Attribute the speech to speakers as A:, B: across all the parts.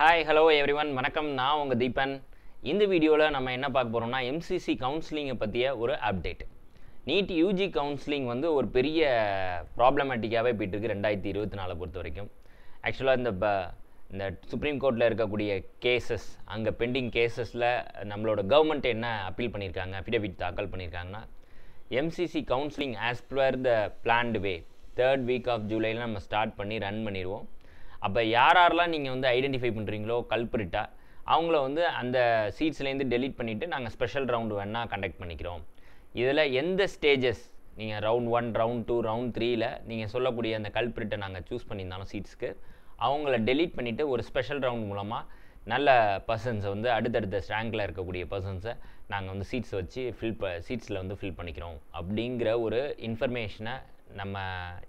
A: Hi hello everyone வணக்கம். நான் உங்கள் தீபன். இந்த வீடியோவில் நம்ம என்ன பார்க்க போகிறோம்னா எம்சிசி கவுன்சிலிங்கை பற்றிய ஒரு அப்டேட். நீட் யூஜி கவுன்சிலிங் வந்து ஒரு பெரிய ப்ராப்ளமேட்டிக்காகவே போயிட்டுருக்கு 2024 பொறுத்த வரைக்கும். ஆக்சுவலாக இந்த சுப்ரீம் கோர்ட்டில் இருக்கக்கூடிய கேசஸ், அங்கே பெண்டிங் கேசஸில் நம்மளோட கவர்மெண்ட் என்ன அப்பீல் பண்ணியிருக்காங்க, அஃபிடவிட் தாக்கல் பண்ணியிருக்காங்கன்னா MCC counselling as per the planned way 3rd week of ஜூலையில் நம்ம ஸ்டார்ட் பண்ணி ரன் பண்ணிடுவோம். அப்போ யாரெல்லாம் நீங்கள் வந்து ஐடென்டிஃபை பண்ணுறீங்களோ கல்பிரிட்டா அவங்கள வந்து அந்த சீட்ஸ்லேருந்து டெலீட் பண்ணிவிட்டு நாங்கள் ஸ்பெஷல் ரவுண்டு வேணால் கண்டக்ட் பண்ணிக்கிறோம். இதில் எந்த ஸ்டேஜஸ் நீங்கள் ரவுண்ட் 1, ரவுண்ட் 2, ரவுண்ட் 3ல் நீங்கள் சொல்லக்கூடிய அந்த கல்பிரிட்டை நாங்கள் சூஸ் பண்ணியிருந்தாலும் சீட்ஸ்க்கு அவங்கள டெலீட் பண்ணிவிட்டு ஒரு ஸ்பெஷல் ரவுண்ட் மூலமாக நல்ல பர்சன்ஸை வந்து அடுத்தடுத்த ரேங்கில் இருக்கக்கூடிய பர்சன்ஸை நாங்கள் வந்து சீட்ஸ் வச்சு சீட்ஸில் வந்து ஃபில் பண்ணிக்கிறோம் அப்படிங்கிற ஒரு இன்ஃபர்மேஷனை நம்ம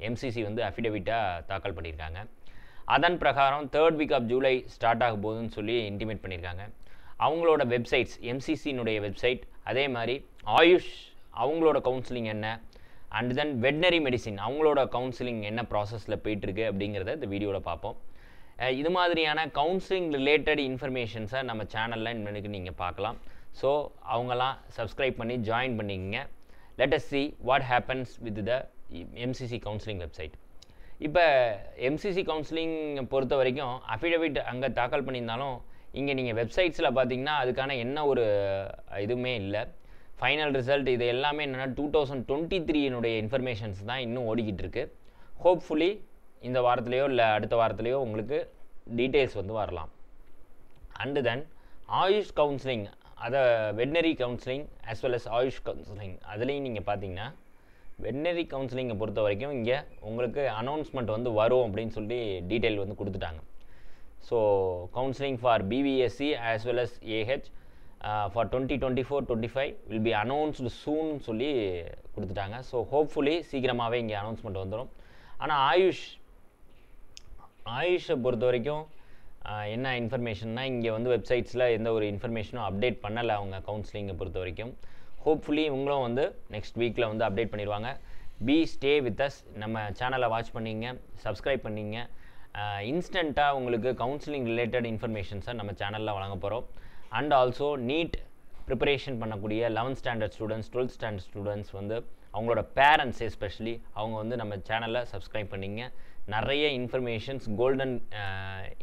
A: எம்சிசி வந்து அஃபிடவிட்டாக தாக்கல் பண்ணியிருக்காங்க. அதன் பிரகாரம் 3rd week of July start ஆக போகுதுன்னு சொல்லி இன்டிமேட் பண்ணியிருக்காங்க. அவங்களோட வெப்சைட்ஸ், எம்சிசியினுடைய வெப்சைட், அதே மாதிரி ஆயுஷ் அவங்களோட கவுன்சிலிங் என்ன, அண்ட் தென் வெட்னரி மெடிசின் அவங்களோட கவுன்சிலிங் என்ன ப்ராசஸில் போயிட்டுருக்கு அப்படிங்கிறத இந்த வீடியோவில் பார்ப்போம். இது மாதிரியான கவுன்சிலிங் ரிலேட்டட் இன்ஃபர்மேஷன்ஸை நம்ம சேனலில் இன்னைக்கு நீங்கள் பார்க்கலாம். ஸோ அவங்களாம் சப்ஸ்கிரைப் பண்ணி ஜாயின் பண்ணிக்கங்க. Let us see what happens with the MCC counselling website. இப்போ எம்சிசி கவுன்சிலிங் பொறுத்த வரைக்கும் அஃபிடவிட் அங்கே தாக்கல் பண்ணியிருந்தாலும் இங்கே நீங்கள் வெப்சைட்ஸில் பார்த்தீங்கன்னா அதுக்கான என்ன ஒரு இதுவுமே இல்லை. ஃபைனல் ரிசல்ட் இது எல்லாமே என்னென்னா 2023 இன்ஃபர்மேஷன்ஸ் தான் இன்னும் ஓடிக்கிட்டு இருக்கு. ஹோப்ஃபுல்லி இந்த வாரத்துலேயோ இல்லை அடுத்த வாரத்துலேயோ உங்களுக்கு டீட்டெயில்ஸ் வந்து வரலாம். அண்டு தென் ஆயுஷ் கவுன்சிலிங், அதை veterinary counselling as well as AYUSH counselling, அதுலேயும் நீங்கள் பார்த்தீங்கன்னா வெட்னரி கவுன்சிலிங்கை பொறுத்த வரைக்கும் இங்கே உங்களுக்கு அனௌன்ஸ்மெண்ட் வந்து வரும் அப்படின்னு சொல்லி டீட்டெயில் வந்து கொடுத்துட்டாங்க. So counselling for BVSc as well as AH for 2024-25 will be announced soon சொல்லி கொடுத்துட்டாங்க. ஸோ ஹோப்ஃபுல்லி சீக்கிரமாகவே இங்கே அனௌன்ஸ்மெண்ட் வந்துடும். ஆனால் ஆயுஷை பொறுத்த வரைக்கும் என்ன இன்ஃபர்மேஷன்னா இங்கே வந்து வெப்சைட்ஸில் எந்த ஒரு இன்ஃபர்மேஷனும் அப்டேட் பண்ணலை அவங்க கவுன்சிலிங்கை பொறுத்த வரைக்கும். ஹோப்ஃபுல்லி இவங்களும் வந்து நெக்ஸ்ட் வீக்கில் வந்து அப்டேட் பண்ணிடுவாங்க. Stay with us. நம்ம சேனலை வாட்ச் பண்ணிங்க, சப்ஸ்கிரைப் பண்ணிங்க. இன்ஸ்டண்ட்டாக உங்களுக்கு கவுன்சிலிங் ரிலேட்டட் இன்ஃபர்மேஷன்ஸை நம்ம சேனலில் வழங்க போகிறோம். அண்ட் ஆல்சோ நீட் ப்ரிப்பரேஷன் பண்ணக்கூடிய 11th standard students, 12th standard students வந்து அவங்களோட பேரண்ட்ஸ் எஸ்பெஷலி அவங்க வந்து நம்ம சேனலில் சப்ஸ்கிரைப் பண்ணிங்க. நிறைய இன்ஃபர்மேஷன்ஸ், கோல்டன்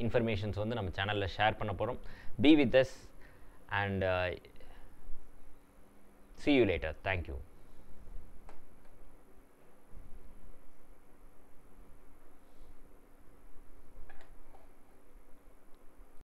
A: இன்ஃபர்மேஷன்ஸ் வந்து நம்ம சேனலில் ஷேர் பண்ண போகிறோம். Be with us and see you later. Thank you.